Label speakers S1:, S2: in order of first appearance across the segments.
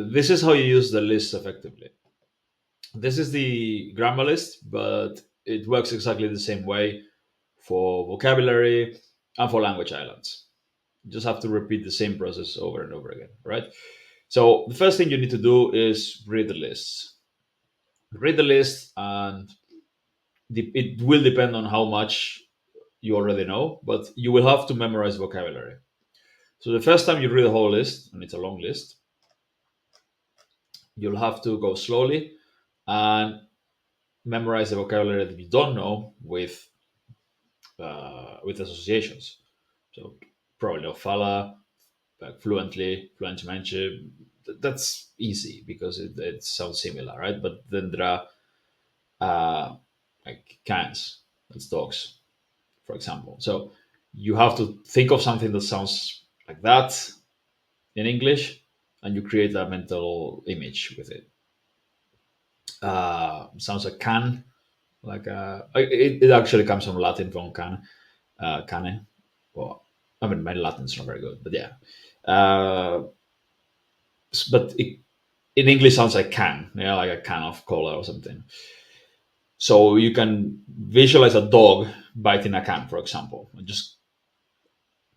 S1: This is how you use the list effectively. This is the grammar list, but it works exactly the same way for vocabulary and for language islands. You just have to repeat the same process over and over again, right? So the first thing you need to do is read the lists. Read the list, and it will depend on how much you already know, but you will have to memorize vocabulary. So the first time you read the whole list, and it's a long list, you'll have to go slowly and memorize the vocabulary that you don't know with associations. So probably Ofala, like fluently, fluentemente. That's easy because it sounds similar, right? But then there are like cans, that's dogs, for example. So you have to think of something that sounds like that in English, and you create a mental image with it. Sounds like can, like it actually comes from Latin from can, cane. Well, I mean, my Latin's not very good, but yeah. Uh, but in English sounds like can, yeah, like a can of cola or something. So you can visualize a dog biting a can, for example, and just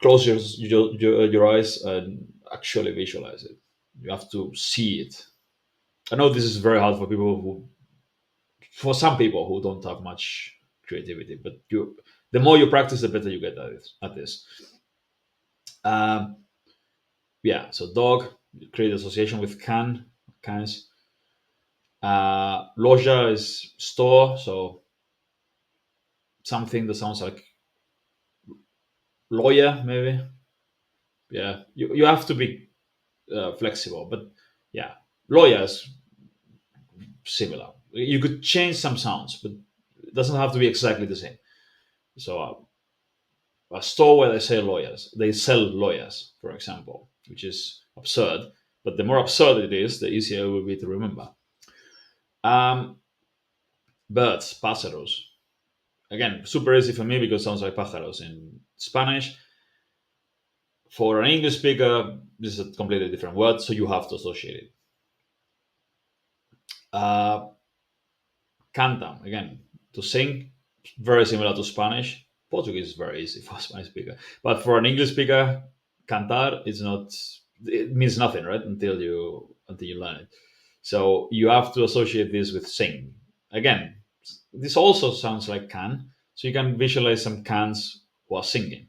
S1: close your eyes and actually visualize it. You have to see it. I know this is very hard for some people who don't have much creativity, but the more you practice, the better you get at this. Um, yeah, so dog, create association with cans. Loja is store, so something that sounds like lawyer, maybe. Yeah, you have to be flexible, but yeah, lawyer is similar. You could change some sounds, but it doesn't have to be exactly the same. So a store where they sell lawyers, for example, which is absurd. But the more absurd it is, the easier it will be to remember. Um, Birds, pájaros. Again, super easy for me because it sounds like pájaros in Spanish. For an English speaker, this is a completely different word, so you have to associate it. Uh, Cantam, again, to sing, very similar to Spanish. Portuguese is very easy for a Spanish speaker. But for an English speaker, cantar is not, it means nothing, right? Until you learn it. So you have to associate this with sing. Again, this also sounds like can. So you can visualize some cans while singing.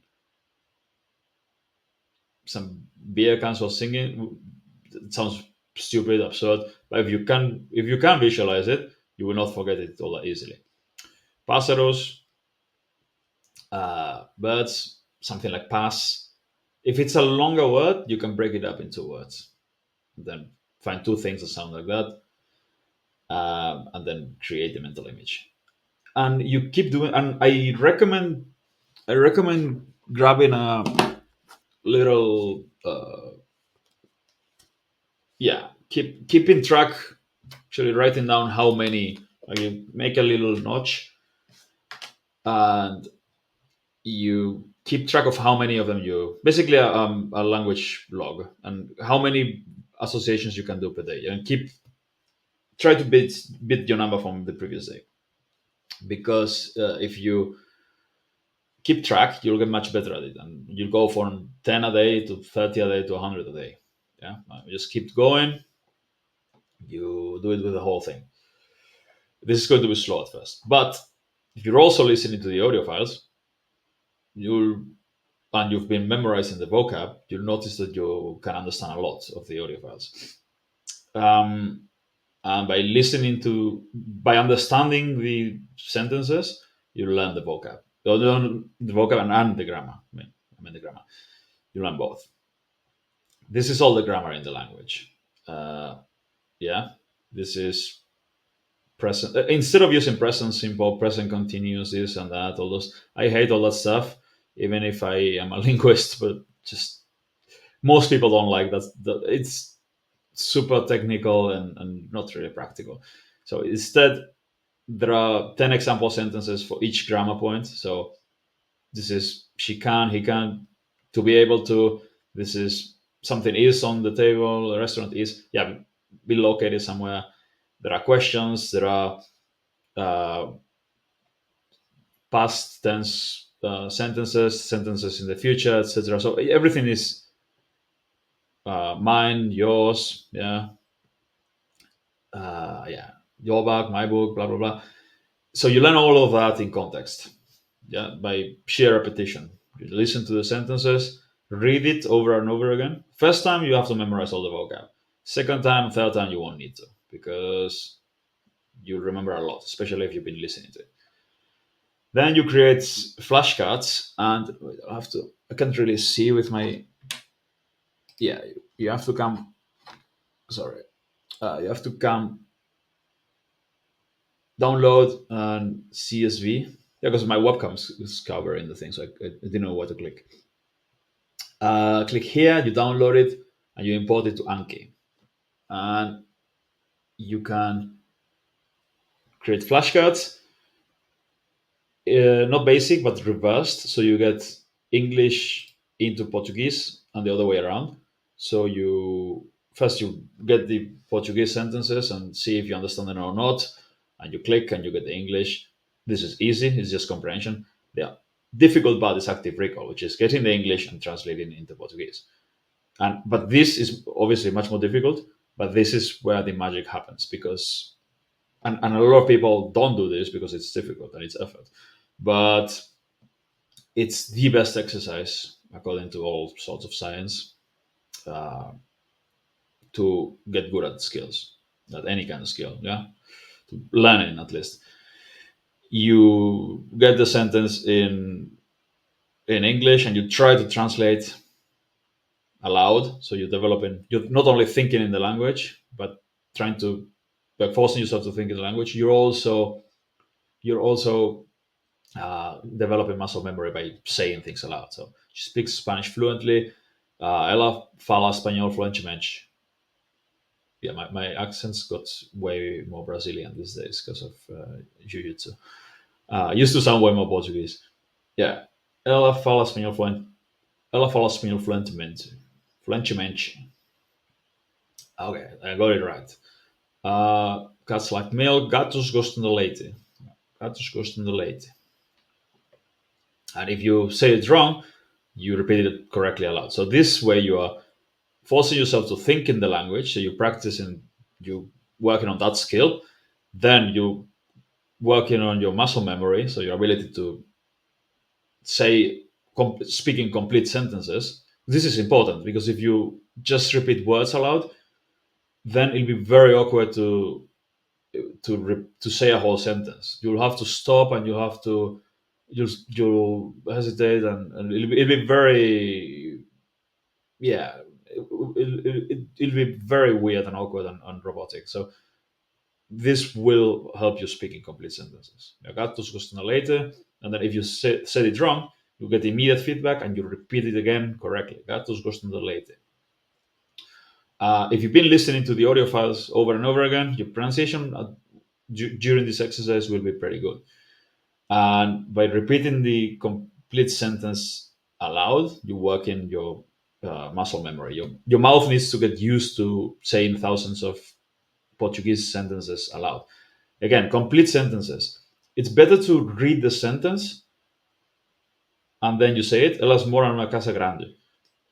S1: Some beer cans while singing. It sounds stupid, absurd. But if you can visualize it, you will not forget it all that easily. Pájaros, birds, something like pass. If it's a longer word, you can break it up into words. Then find two things that sound like that, and then create the mental image. And you keep doing. And I recommend grabbing a little, yeah, keeping track. Actually, writing down how many. You make a little notch, and you keep track of how many of them you basically a language log and how many associations you can do per day, and try to beat your number from the previous day, because if you keep track, you'll get much better at it, and you'll go from 10 a day to 30 a day to 100 a day. Yeah, you just keep going. You do it with the whole thing. This is going to be slow at first, but if you're also listening to the audio files, you'll and you've been memorizing the vocab, you'll notice that you can understand a lot of the audio files. Um, and by understanding the sentences, you learn the vocab. You learn the vocab and the grammar. I mean the grammar. You learn both. This is all the grammar in the language. Uh, yeah, this is present. Instead of using present simple, present continuous, this and that, all those. I hate all that stuff, even if I am a linguist. But just most people don't like that. It's super technical and not really practical. So instead, there are 10 example sentences for each grammar point. So this is she can, he can, to be able to. This is something is on the table, a restaurant is, yeah, be located somewhere. There are questions, there are uh, past tense sentences, sentences in the future, etc. So everything is mine, yours, yeah, yeah, your bag, my book, blah blah blah. So you learn all of that in context, yeah, by sheer repetition. You listen to the sentences, read it over and over again. First time you have to memorize all the vocab. Second time, third time you won't need to because you remember a lot, especially if you've been listening to it. Then you create flashcards, and wait, I have to. I can't really see with my. Yeah, you have to come. Sorry, you have to come download and CSV. Yeah, because my webcam is covering the thing, so I didn't know what to click. Click here, you download it, and you import it to Anki, and you can create flashcards. Not basic, but reversed. So you get English into Portuguese and the other way around. So you first you get the Portuguese sentences and see if you understand them or not, and you click and you get the English. This is easy. It's just comprehension. The difficult part is active recall, which is getting the English and translating into Portuguese. And but this is obviously much more difficult. But this is where the magic happens because and a lot of people don't do this because it's difficult and it's effort. But it's the best exercise according to all sorts of science uh, to get good at skills, at any kind of skill. Yeah, to learning at least. You get the sentence in English and you try to translate aloud. So you're developing. You're not only thinking in the language, but trying to, by forcing yourself to think in the language. You're also developing muscle memory by saying things aloud. So she speaks Spanish fluently. Ela fala espanhol fluentemente. Yeah, my accents got way more Brazilian these days because of jiu-jitsu. Used to sound way more Portuguese. Yeah. Ela fala espanhol fluent. Ela fala espanhol fluentemente. Fluentemente. Okay, I got it right. Cats like milk. Gatos gostam de leite. Gatos gostam de leite. And if you say it wrong, you repeat it correctly aloud. So this way you are forcing yourself to think in the language. So you practice and you working on that skill. Then you working on your muscle memory, so your ability to say speaking complete sentences. This is important because if you just repeat words aloud, then it'll be very awkward to say a whole sentence. You'll have to stop and you have to you'll hesitate and it'll be very yeah it'll be very weird and awkward and robotic. So this will help you speak in complete sentences. Gatos gostam later, and then if you said it wrong, you get immediate feedback and you repeat it again correctly. Gatos gostam later. If you've been listening to the audio files over and over again, your pronunciation during this exercise will be pretty good. And by repeating the complete sentence aloud, you work in your muscle memory. Your mouth needs to get used to saying thousands of Portuguese sentences aloud. Again, complete sentences. It's better to read the sentence and then you say it. Elas moram numa casa grande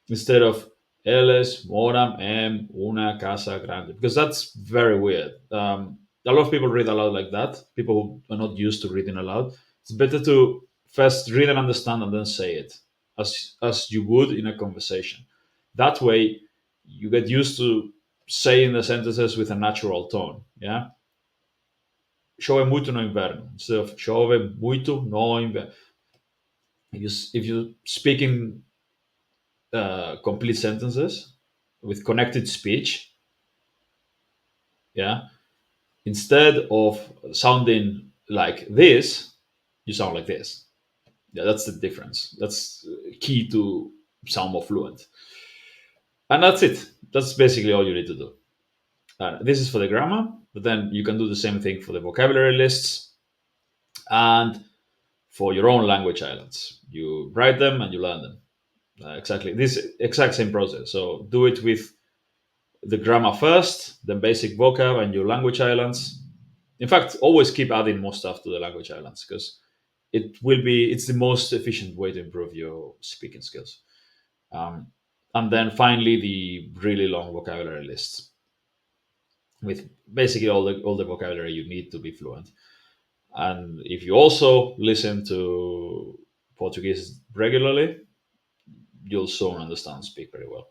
S1: instead of elas moram em una casa grande because that's very weird. A lot of people read aloud like that. People who are not used to reading aloud. It's better to first read and understand and then say it as you would in a conversation. That way, you get used to saying the sentences with a natural tone. Yeah, chove muito no inverno instead of chove muito no inverno. If you speak in complete sentences with connected speech, yeah, instead of sounding like this, you sound like this. Yeah, that's the difference. That's key to sound more fluent. And that's it. That's basically all you need to do. This is for the grammar, but then you can do the same thing for the vocabulary lists and for your own language islands. You write them and you learn them. Exactly this exact same process. So do it with the grammar first, then basic vocab and your language islands. In fact, always keep adding more stuff to the language islands because it's the most efficient way to improve your speaking skills. Um, and then finally, the really long vocabulary lists with basically all the vocabulary you need to be fluent. And if you also listen to Portuguese regularly, you'll soon understand and speak very well.